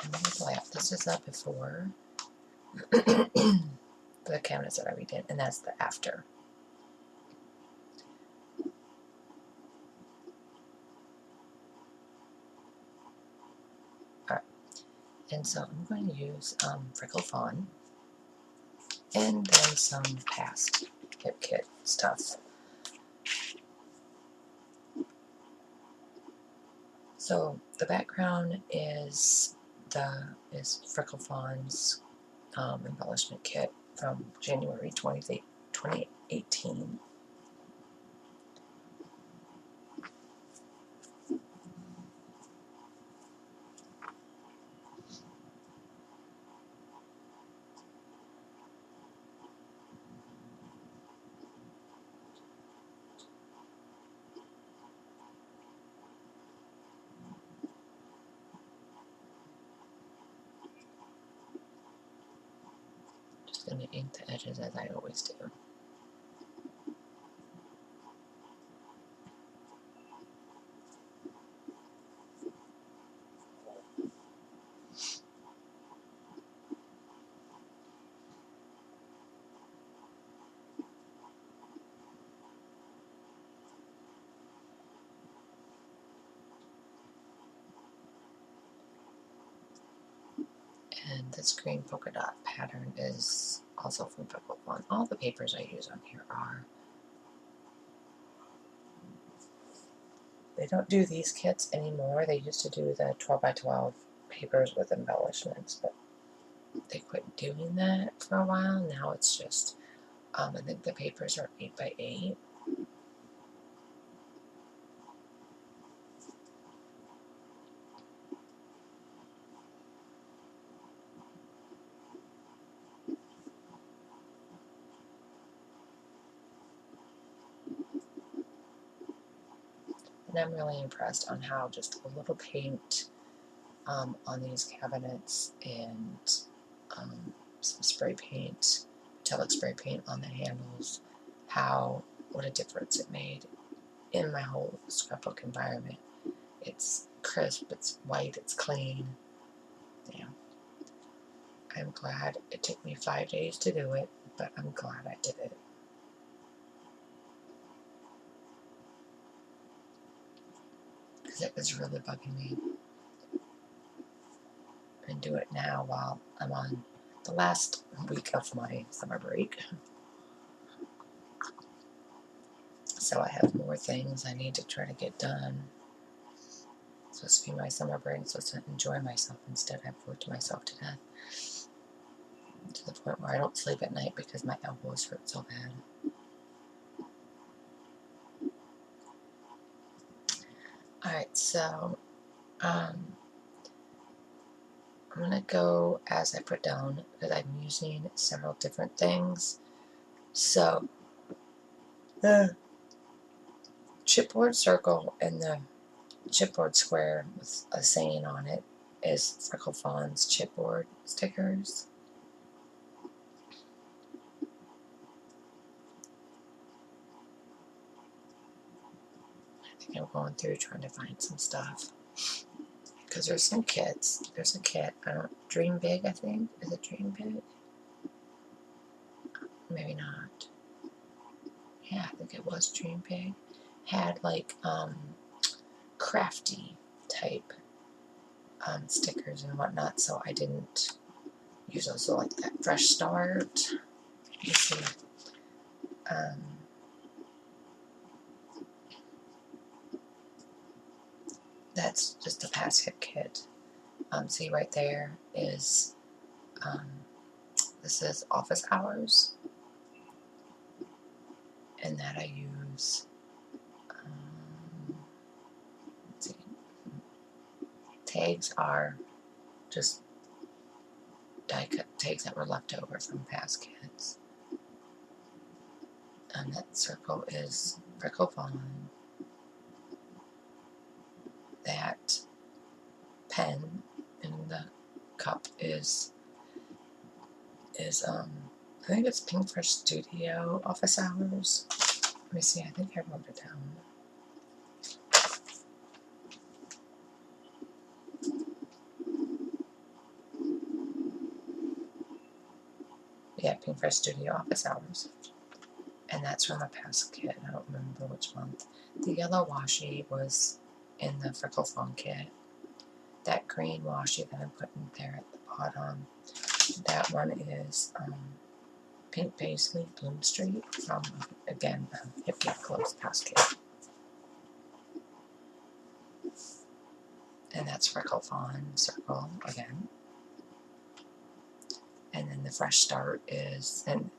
I'm going to flap. This is up before the cabinets that I redid, and that's the after. Alright, and so I'm going to use Freckled Fawn, and then some past Hip Kit stuff. So the background is Freckled Fawn's embellishment kit from January 2018. Just going to ink the edges as I always do. And this green polka dot pattern is also from Freckled Fawn. All the papers I use on here are. They don't do these kits anymore. They used to do the 12 by 12 papers with embellishments, but they quit doing that for a while. Now it's just, I think the papers are 8 by 8. And I'm really impressed on how just a little paint on these cabinets and some spray paint, metallic spray paint on the handles, what a difference it made in my whole scrapbook environment. It's crisp, it's white, it's clean. Yeah. I'm glad it took me 5 days to do it, but I'm glad I did it. Because it was really bugging me. And do it now while I'm on the last week of my summer break. So I have more things I need to try to get done. It's supposed to be my summer break, so to enjoy myself. Instead, I've worked myself to death. To the point where I don't sleep at night because my elbows hurt so bad. Alright, so I'm going to go as I put down because I'm using several different things. So the chipboard circle and the chipboard square with a saying on it is Freckled Fawn's chipboard stickers. I think I'm going through trying to find some stuff. Because there's some kits. There's a kit. Dream Big, I think. Is it Dream Big? Maybe not. Yeah, I think it was Dream Big. Had like crafty type stickers and whatnot, so I didn't use those. So like that Fresh Start. You see. That's just a past hip kit. See right there is, this is office hours, and that I use, let's see, tags are just die cut tags that were left over from past kits. And that circle is Freckled Fawn. That pen in the cup is I think it's Pink Fresh Studio Office Hours. Let me see, I think I wrote it down. Yeah, Pink Fresh Studio Office Hours. And that's from a past kit. I don't remember which month. The yellow washi was in the Freckled kit. That green washi that I'm putting there at the bottom, that one is Pink Paisley Bloom Street from, again, Hip Kit Club's past kit. And that's Freckled Fawn Circle again. And then the Fresh Start is, and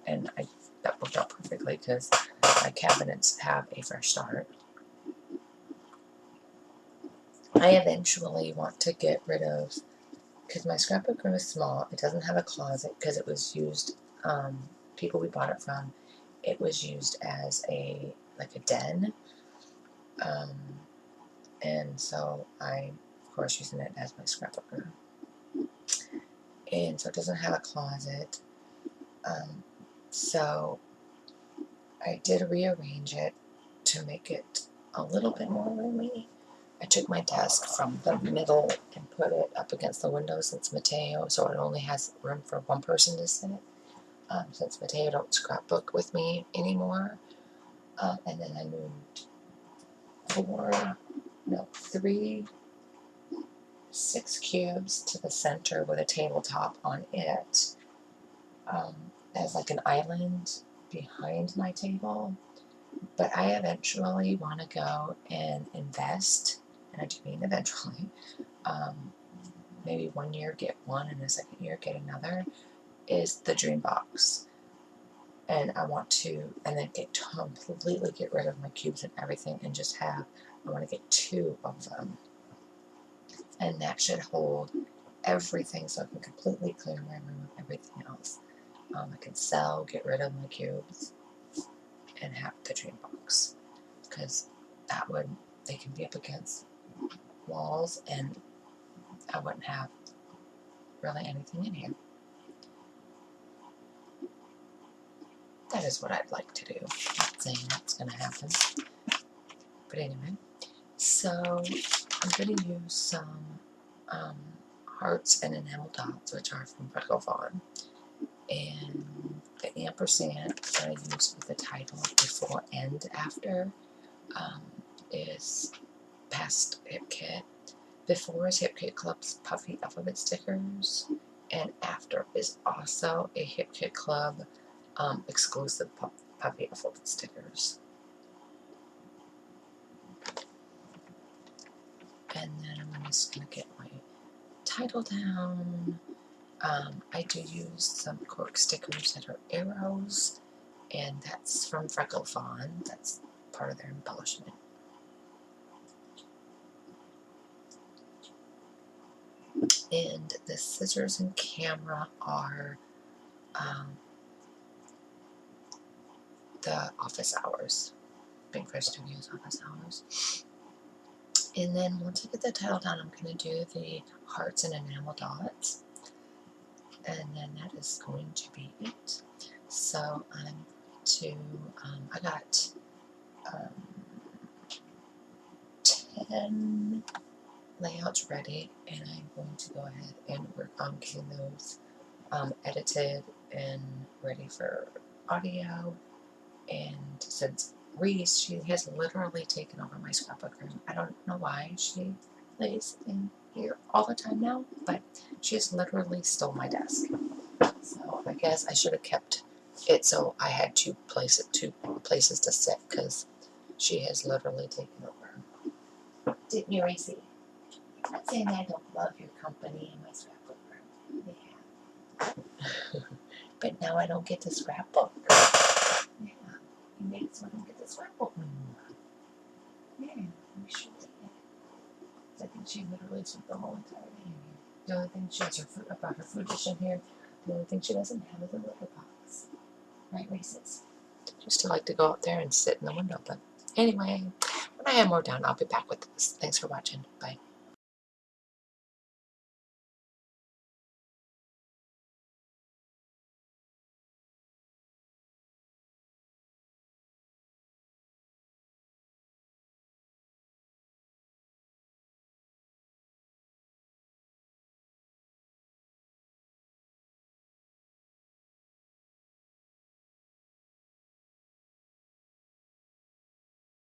that worked out perfectly because my cabinets have a Fresh Start. I eventually want to get rid of, because my scrapbook room is small, it doesn't have a closet because it was used, people we bought it from, it was used as a den, and so I'm of course using it as my scrapbook room. And so it doesn't have a closet, so I did rearrange it to make it a little bit more roomy. I took my desk from the middle and put it up against the window since Mateo, so it only has room for one person to sit. Since Mateo don't scrapbook with me anymore. And then I moved 6 cubes to the center with a tabletop on it, as like an island behind my table. But I eventually want to go and invest, and I do mean eventually, maybe 1 year get one and the second year get another, is the dream box. And I want to, and then completely get rid of my cubes and everything and just have, I want to get 2 of them. And that should hold everything so I can completely clear my room of everything else. I can sell, get rid of my cubes, and have the dream box. Because they can be up against walls and I wouldn't have really anything in here. That is what I'd like to do. I'm not saying that's going to happen. But anyway, so I'm going to use some hearts and enamel dots, which are from Freckled Fawn. And the ampersand that I use with the title before and after is past Hip Kit. Before is Hip Kit Club's puffy alphabet stickers, and after is also a Hip Kit Club exclusive puffy alphabet stickers. And then I'm just going to get my title down. I do use some cork stickers that are arrows, and that's from Freckled Fawn. That's part of their embellishment. And the scissors and camera are the office hours, Pink Fresh Studios office hours. And then once I get the title down, I'm going to do the hearts and enamel dots. And then that is going to be it. So I'm to, I got 10 layouts ready, and I'm going to go ahead and work on getting those edited and ready for audio. And since Reese, she has literally taken over my scrapbook room. I don't know why she lays in here all the time now, but she has literally stole my desk. So I guess I should have kept it so I had 2 places to sit, because she has literally taken over. Didn't you, Reese? I'm not saying I don't love your company in my scrapbook room. Yeah. But now I don't get to scrapbook. Yeah. You made it so I don't get to scrapbook anymore. Yeah, we should do it. I think she literally took the whole entire day in here. The only thing she has about her food dish in here, the only thing she doesn't have is a litter box. Right, Reese's? She used to like to go out there and sit in the window, but anyway, when I have more down, I'll be back with this. Thanks for watching. Bye.